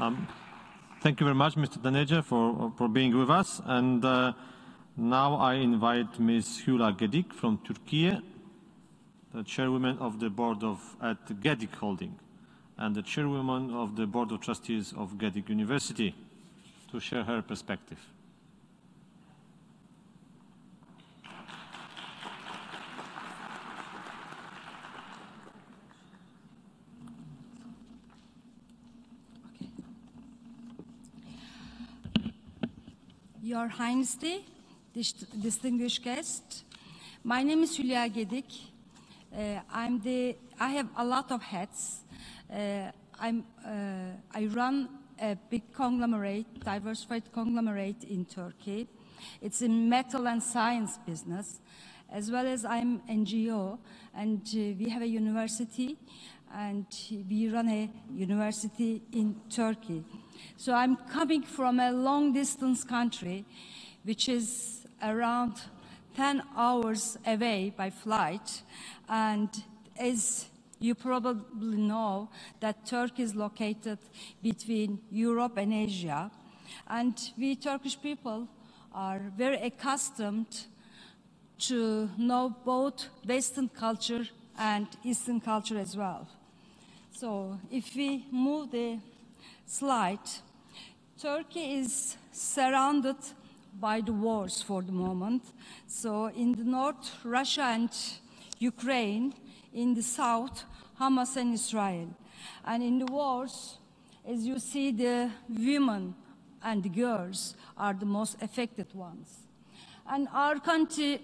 Thank you very much, Mr. Daneja, for being with us. And now I invite Ms. Hülya Gedik from Turkey, the chairwoman of the board at Gedik Holding and the chairwoman of the board of trustees of Gedik University, to share her perspective. Your Highnessy, distinguished guests, my name is Hülya Gedik. I have a lot of hats. I run a big conglomerate, diversified conglomerate in Turkey. It's in metal and science business, as well as I'm NGO, and we have a university, and we run a university in Turkey. So I'm coming from a long-distance country, which is around 10 hours away by flight, and as you probably know that Turkey is located between Europe and Asia, and we Turkish people are very accustomed to know both Western culture and Eastern culture as well. So if we move the slide, Turkey is surrounded by the wars for the moment. So in the north, Russia and Ukraine; in the south, Hamas and Israel. And in the wars, as you see, the women and the girls are the most affected ones. And our country,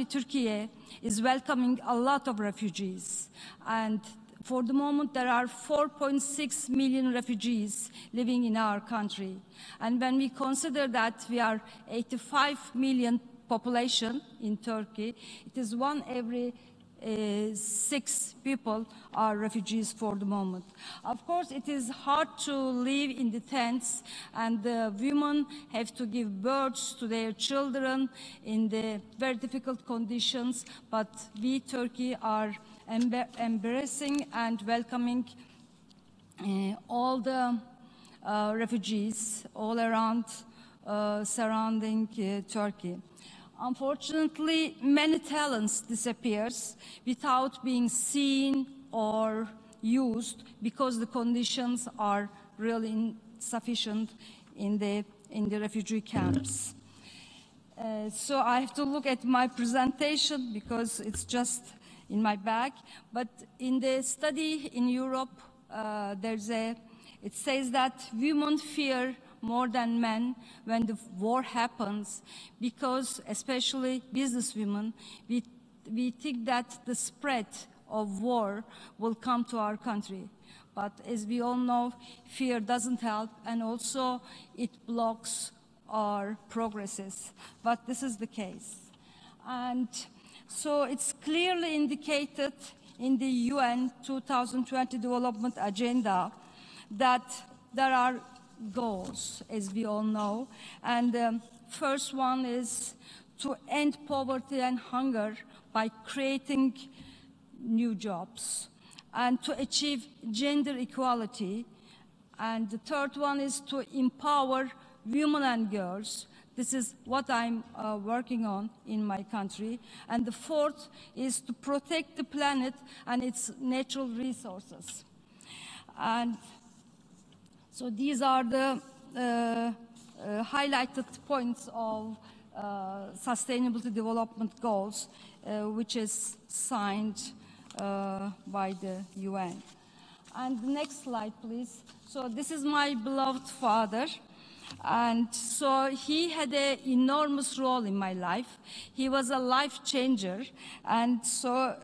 Turkey, is welcoming a lot of refugees. And for the moment, there are 4.6 million refugees living in our country. And when we consider that we are 85 million population in Turkey, it is 1 every 6 people are refugees for the moment. Of course, it is hard to live in the tents, and the women have to give birth to their children in the very difficult conditions, but we, Turkey, are embracing and welcoming all the refugees all around surrounding Turkey. Unfortunately, many talents disappears without being seen or used because the conditions are really insufficient in the refugee camps. So I have to look at my presentation because it's just in my bag. But in the study in Europe, it says that women fear more than men when the war happens, because especially businesswomen, we think that the spread of war will come to our country. But as we all know, fear doesn't help, and also it blocks our progresses. But this is the case. And so it's clearly indicated in the UN 2020 Development Agenda that there are goals, as we all know. And the first one is to end poverty and hunger by creating new jobs, and to achieve gender equality. And the third one is to empower women and girls. This is what I'm working on in my country. And the fourth is to protect the planet and its natural resources. And so these are the highlighted points of Sustainability Development Goals, which is signed by the UN. And the next slide, please. So this is my beloved father. And so he had an enormous role in my life. He was a life changer. And so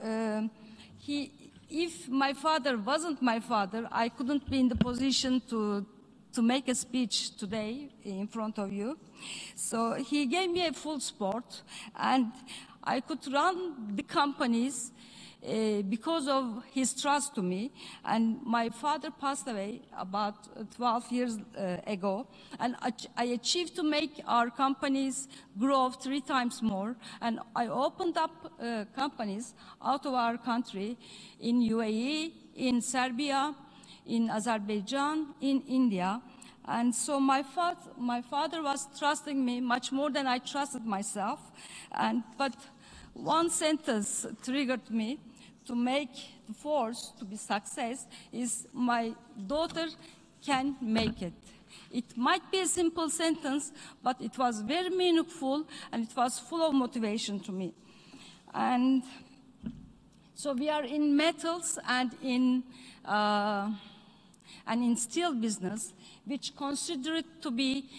if my father wasn't my father, I couldn't be in the position to make a speech today in front of you. So he gave me a full support, and I could run the companies because of his trust to me. And my father passed away about 12 years ago, and I achieved to make our companies grow 3 times more. And I opened up companies out of our country in UAE, in Serbia, in Azerbaijan, in India. And so my father was trusting me much more than I trusted myself. But one sentence triggered me to make the force to be success is my daughter can make it. It might be a simple sentence, but it was very meaningful and it was full of motivation to me. And so we are in metals and in steel business, which consider it to be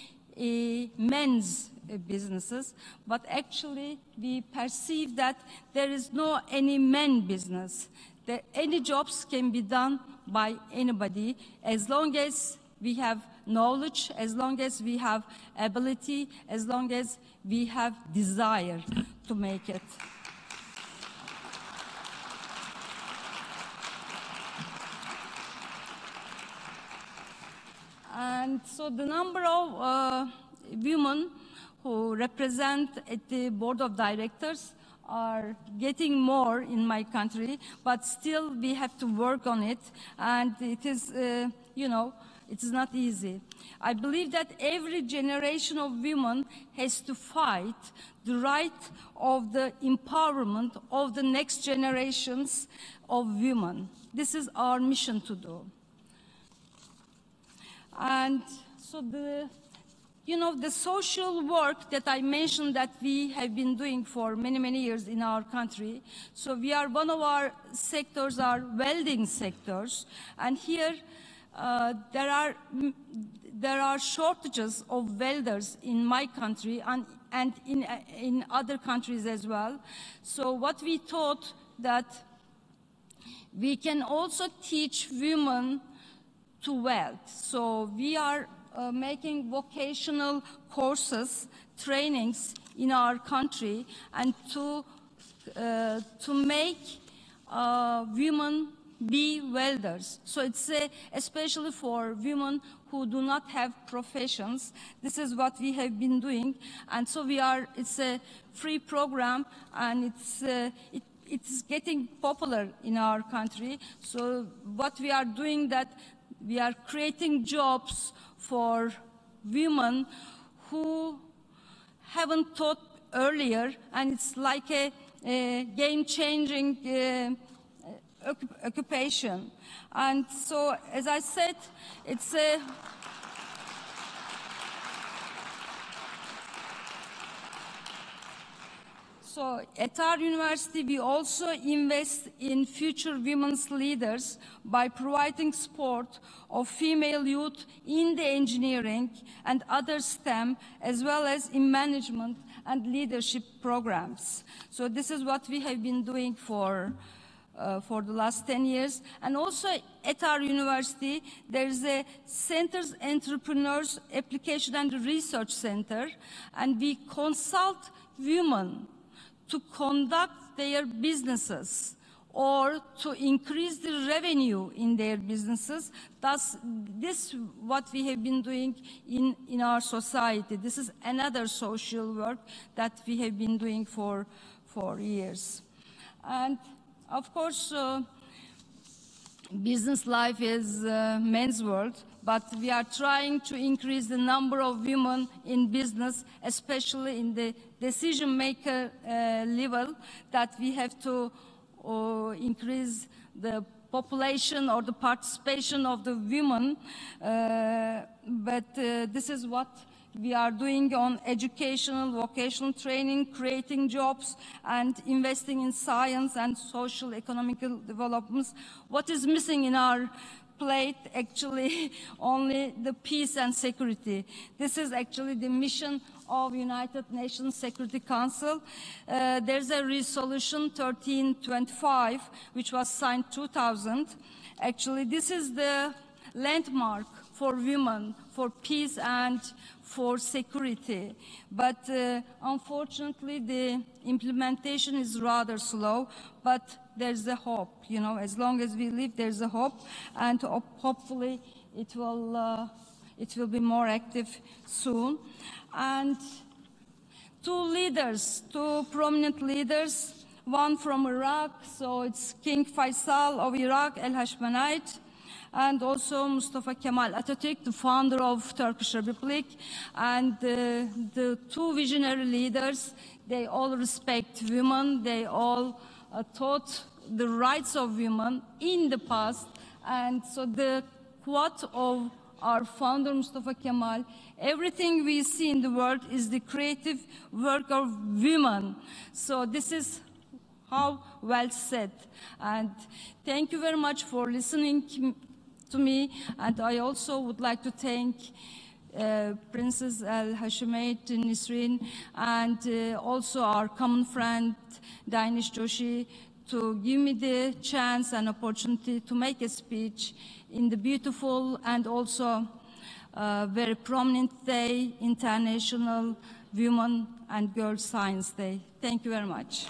men's businesses, but actually we perceive that there is no any men business. That any jobs can be done by anybody as long as we have knowledge, as long as we have ability, as long as we have desire to make it. And so the number of women who represent at the board of directors are getting more in my country, but still we have to work on it, and it is, it is not easy. I believe that every generation of women has to fight the right of the empowerment of the next generations of women. This is our mission to do. And so the social work that I mentioned that we have been doing for many, many years in our country. So we are, one of our sectors are welding sectors. And here there are shortages of welders in my country and in other countries as well. So what we thought that we can also teach women to weld. So we are making vocational courses, trainings in our country, and to make women be welders. So it's especially for women who do not have professions. This is what we have been doing, and so it's a free program, and it's getting popular in our country. So what we are doing that we are creating jobs for women who haven't taught earlier, and it's like a game-changing occupation. And so, as I said, it's a So at our university, we also invest in future women's leaders by providing support of female youth in the engineering and other STEM, as well as in management and leadership programs. So this is what we have been doing for the last 10 years. And also at our university, there's a Centers Entrepreneurs Application and Research Center, and we consult women to conduct their businesses or to increase the revenue in their businesses. Thus, this is what we have been doing in our society. This is another social work that we have been doing for years. And of course, business life is men's world, but we are trying to increase the number of women in business, especially in the decision-maker level, that we have to increase the population or the participation of the women. But this is what we are doing on educational, vocational training, creating jobs, and investing in science and social economical developments. What is missing in our plate, actually, only the peace and security. This is actually the mission of United Nations Security Council. There's a resolution 1325, which was signed 2000. Actually, this is the landmark for women, for peace and for security. But unfortunately, the implementation is rather slow, but there's a hope. You know, as long as we live, there's a hope, and hopefully it will be more active soon. And two prominent leaders, one from Iraq, so it's King Faisal of Iraq, El Hashmonite, and also Mustafa Kemal Atatürk, the founder of Turkish Republic, and the two visionary leaders. They all respect women. They all taught the rights of women in the past, and so the quote of our founder Mustafa Kemal, everything we see in the world is the creative work of women. So this is how well said. And thank you very much for listening to me. And I also would like to thank Princess Al Hashemite Nisrin and also our common friend Danish Joshi to give me the chance and opportunity to make a speech in the beautiful and also very prominent day, International Women and Girls Science Day. Thank you very much.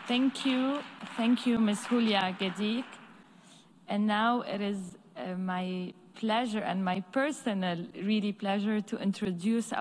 Thank you, Ms. Hülya Gedik. And now it is my pleasure and my personal really pleasure to introduce